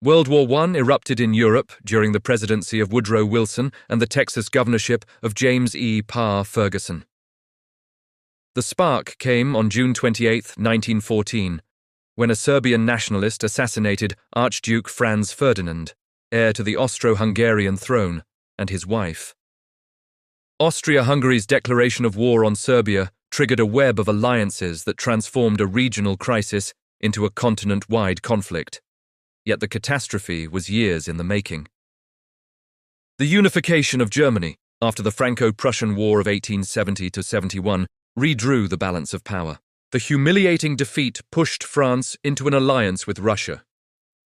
World War I erupted in Europe during the presidency of Woodrow Wilson and the Texas governorship of James E. Parr Ferguson. The spark came on June 28, 1914, when a Serbian nationalist assassinated Archduke Franz Ferdinand, heir to the Austro-Hungarian throne, and his wife. Austria-Hungary's declaration of war on Serbia triggered a web of alliances that transformed a regional crisis into a continent-wide conflict. Yet the catastrophe was years in the making. The unification of Germany, after the Franco-Prussian War of 1870–71, redrew the balance of power. The humiliating defeat pushed France into an alliance with Russia.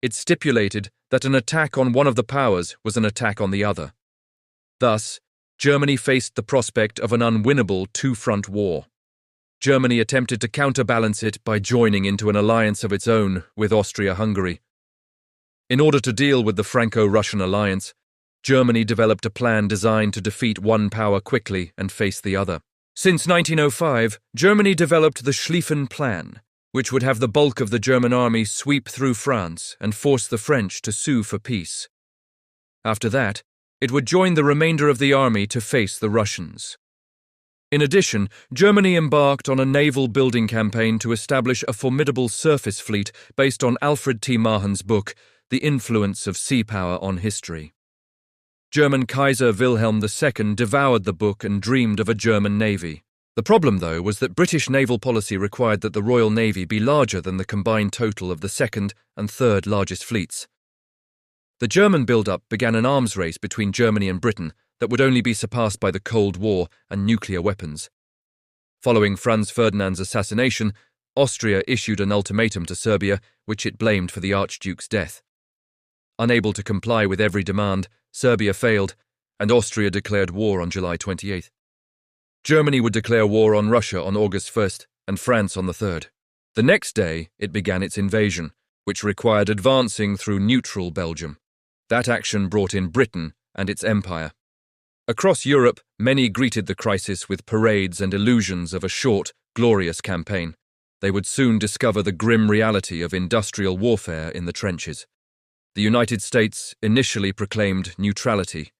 It stipulated that an attack on one of the powers was an attack on the other. Thus, Germany faced the prospect of an unwinnable two-front war. Germany attempted to counterbalance it by joining into an alliance of its own with Austria-Hungary. In order to deal with the Franco-Russian alliance, Germany developed a plan designed to defeat one power quickly and face the other. Since 1905, Germany developed the Schlieffen Plan, which would have the bulk of the German army sweep through France and force the French to sue for peace. After that, it would join the remainder of the army to face the Russians. In addition, Germany embarked on a naval building campaign to establish a formidable surface fleet based on Alfred T. Mahan's book, The Influence of Sea Power on History. German Kaiser Wilhelm II devoured the book and dreamed of a German navy. The problem, though, was that British naval policy required that the Royal Navy be larger than the combined total of the second and third largest fleets. The German build-up began an arms race between Germany and Britain that would only be surpassed by the Cold War and nuclear weapons. Following Franz Ferdinand's assassination, Austria issued an ultimatum to Serbia, which it blamed for the Archduke's death. Unable to comply with every demand, Serbia failed, and Austria declared war on July 28. Germany would declare war on Russia on August 1st, and France on the 3rd. The next day, it began its invasion, which required advancing through neutral Belgium. That action brought in Britain and its empire. Across Europe, many greeted the crisis with parades and illusions of a short, glorious campaign. They would soon discover the grim reality of industrial warfare in the trenches. The United States initially proclaimed neutrality.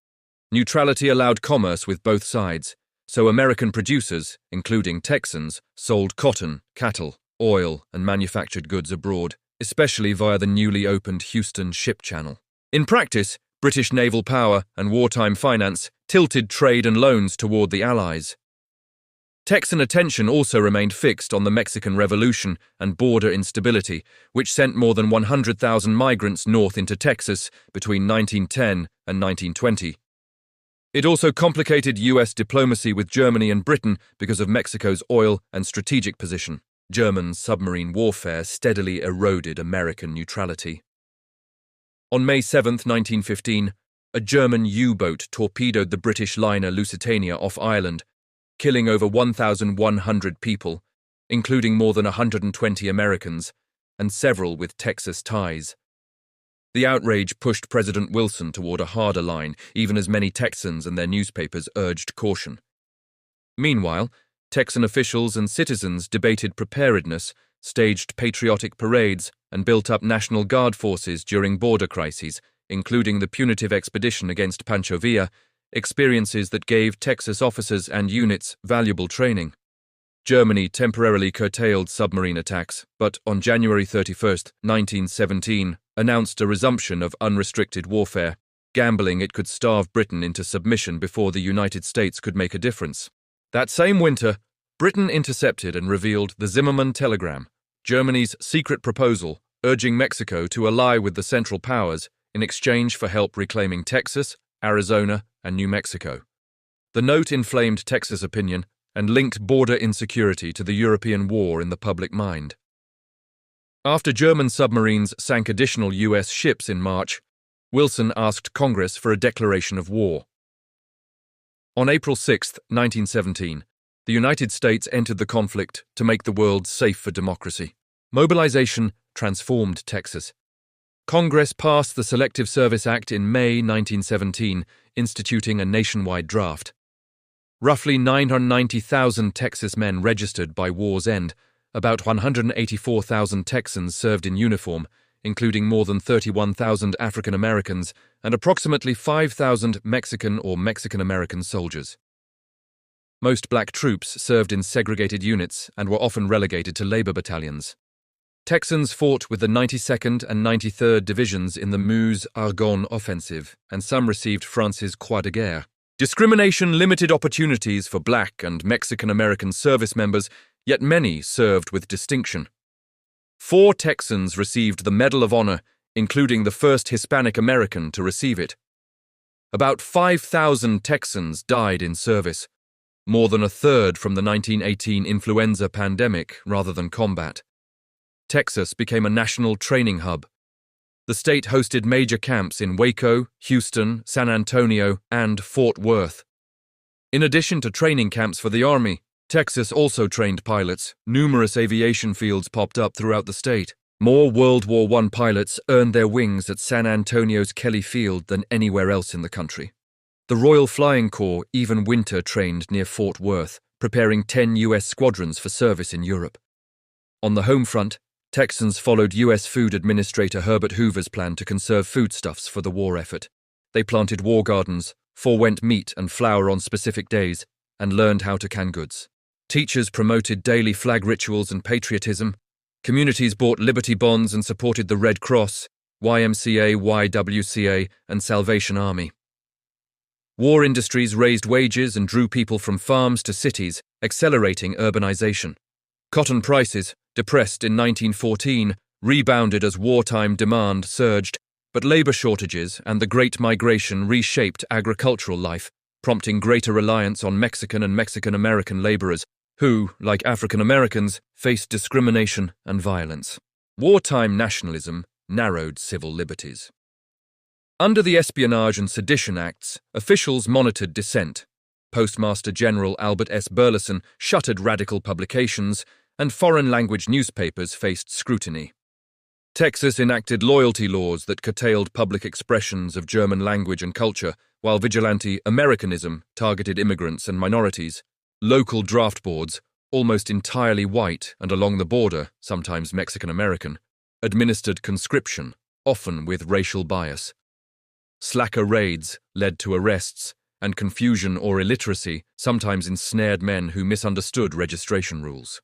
Neutrality allowed commerce with both sides, so American producers, including Texans, sold cotton, cattle, oil, and manufactured goods abroad, especially via the newly opened Houston ship channel. In practice, British naval power and wartime finance tilted trade and loans toward the Allies. Texan attention also remained fixed on the Mexican Revolution and border instability, which sent more than 100,000 migrants north into Texas between 1910 and 1920. It also complicated U.S. diplomacy with Germany and Britain because of Mexico's oil and strategic position. German submarine warfare steadily eroded American neutrality. On May 7, 1915, a German U-boat torpedoed the British liner Lusitania off Ireland, killing over 1,100 people, including more than 120 Americans, and several with Texas ties. The outrage pushed President Wilson toward a harder line, even as many Texans and their newspapers urged caution. Meanwhile, Texan officials and citizens debated preparedness, staged patriotic parades, and built up National Guard forces during border crises, including the punitive expedition against Pancho Villa, experiences that gave Texas officers and units valuable training. Germany temporarily curtailed submarine attacks, but on January 31, 1917, announced a resumption of unrestricted warfare, gambling it could starve Britain into submission before the United States could make a difference. That same winter, Britain intercepted and revealed the Zimmermann Telegram, Germany's secret proposal urging Mexico to ally with the Central Powers in exchange for help reclaiming Texas, Arizona, and New Mexico. The note inflamed Texas opinion and linked border insecurity to the European war in the public mind. After German submarines sank additional U.S. ships in March, Wilson asked Congress for a declaration of war. On April 6, 1917, the United States entered the conflict to make the world safe for democracy. Mobilization transformed Texas. Congress passed the Selective Service Act in May 1917, instituting a nationwide draft. Roughly 990,000 Texas men registered by war's end. About 184,000 Texans served in uniform, including more than 31,000 African Americans and approximately 5,000 Mexican or Mexican-American soldiers. Most black troops served in segregated units and were often relegated to labor battalions. Texans fought with the 92nd and 93rd Divisions in the Meuse-Argonne offensive, and some received France's Croix de Guerre. Discrimination limited opportunities for black and Mexican-American service members, yet many served with distinction. 4 Texans received the Medal of Honor, including the first Hispanic American to receive it. About 5,000 Texans died in service, more than a third from the 1918 influenza pandemic rather than combat. Texas became a national training hub. The state hosted major camps in Waco, Houston, San Antonio, and Fort Worth. In addition to training camps for the Army, Texas also trained pilots. Numerous aviation fields popped up throughout the state. More World War I pilots earned their wings at San Antonio's Kelly Field than anywhere else in the country. The Royal Flying Corps even winter trained near Fort Worth, preparing 10 U.S. squadrons for service in Europe. On the home front, Texans followed U.S. Food Administrator Herbert Hoover's plan to conserve foodstuffs for the war effort. They planted war gardens, forewent meat and flour on specific days, and learned how to can goods. Teachers promoted daily flag rituals and patriotism. Communities bought Liberty Bonds and supported the Red Cross, YMCA, YWCA, and Salvation Army. War industries raised wages and drew people from farms to cities, accelerating urbanization. Cotton prices, depressed in 1914, rebounded as wartime demand surged, but labor shortages and the Great Migration reshaped agricultural life, prompting greater reliance on Mexican and Mexican-American laborers, who, like African Americans, faced discrimination and violence. Wartime nationalism narrowed civil liberties. Under the Espionage and Sedition Acts, officials monitored dissent. Postmaster General Albert S. Burleson shuttered radical publications, and foreign-language newspapers faced scrutiny. Texas enacted loyalty laws that curtailed public expressions of German language and culture, while vigilante Americanism targeted immigrants and minorities. Local draft boards, almost entirely white and along the border, sometimes Mexican-American, administered conscription, often with racial bias. Slacker raids led to arrests, and confusion or illiteracy sometimes ensnared men who misunderstood registration rules.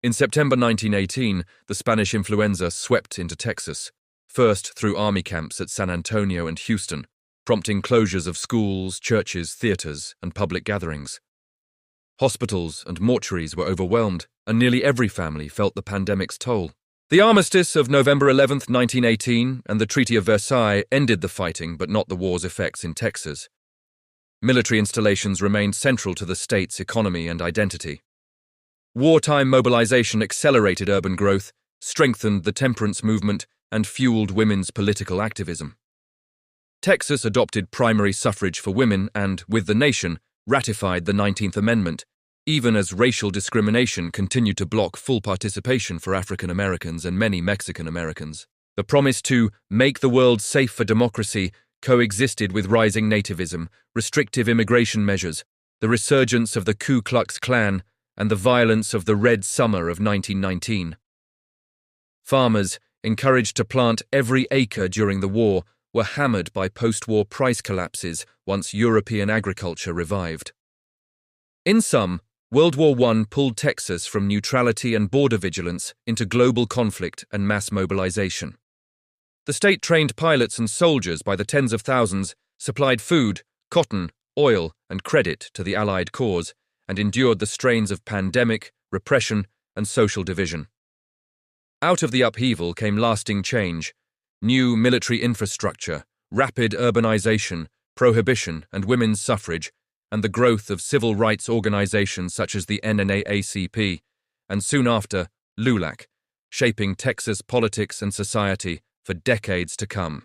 In September 1918, the Spanish influenza swept into Texas, first through army camps at San Antonio and Houston, prompting closures of schools, churches, theaters, and public gatherings. Hospitals and mortuaries were overwhelmed, and nearly every family felt the pandemic's toll. The armistice of November 11, 1918, and the Treaty of Versailles ended the fighting but not the war's effects in Texas. Military installations remained central to the state's economy and identity. Wartime mobilization accelerated urban growth, strengthened the temperance movement, and fueled women's political activism. Texas adopted primary suffrage for women and, with the nation, ratified the 19th Amendment, even as racial discrimination continued to block full participation for African Americans and many Mexican Americans. The promise to make the world safe for democracy coexisted with rising nativism, restrictive immigration measures, the resurgence of the Ku Klux Klan, and the violence of the Red Summer of 1919. Farmers, encouraged to plant every acre during the war, were hammered by post-war price collapses once European agriculture revived. In sum, World War I pulled Texas from neutrality and border vigilance into global conflict and mass mobilization. The state trained pilots and soldiers by the tens of thousands, supplied food, cotton, oil, and credit to the Allied cause, and endured the strains of pandemic, repression, and social division. Out of the upheaval came lasting change, new military infrastructure, rapid urbanization, prohibition and women's suffrage, and the growth of civil rights organizations such as the NAACP, and soon after, LULAC, shaping Texas politics and society for decades to come.